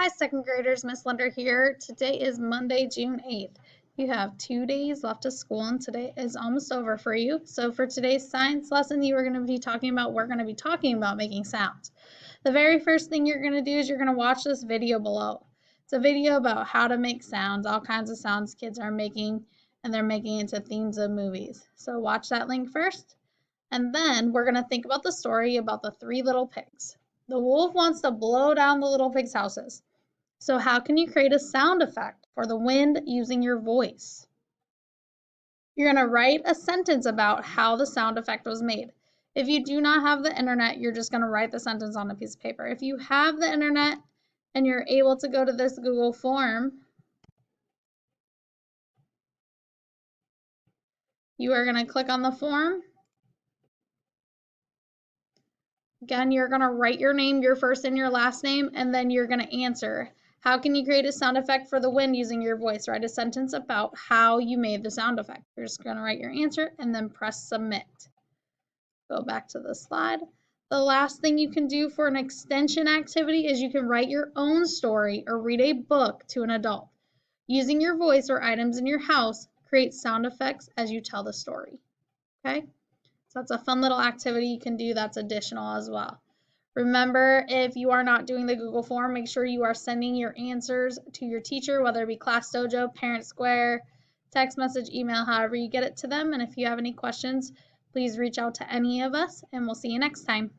Hi, second graders. Miss Linder here. Today is Monday, June 8th. You have 2 days left of school, and today is almost over for you. So for today's science lesson, we're going to be talking about making sounds. The very first thing you're going to do is you're going to watch this video below. It's a video about how to make sounds, all kinds of sounds kids are making, and they're making into themes of movies. So watch that link first, and then we're going to think about the story about the 3 little pigs. The wolf wants to blow down the little pigs' houses. So how can you create a sound effect for the wind using your voice? You're going to write a sentence about how the sound effect was made. If you do not have the internet, you're just going to write the sentence on a piece of paper. If you have the internet and you're able to go to this Google form, you are going to click on the form. Again, you're going to write your name, your first and your last name, and then you're going to answer. How can you create a sound effect for the wind using your voice? Write a sentence about how you made the sound effect. You're just going to write your answer and then press submit. Go back to the slide. The last thing you can do for an extension activity is you can write your own story or read a book to an adult. Using your voice or items in your house, create sound effects as you tell the story. Okay? So that's a fun little activity you can do that's additional as well. Remember, if you are not doing the Google form, make sure you are sending your answers to your teacher, whether it be Class Dojo, Parent Square, text message, email, however you get it to them. And if you have any questions, please reach out to any of us, and we'll see you next time.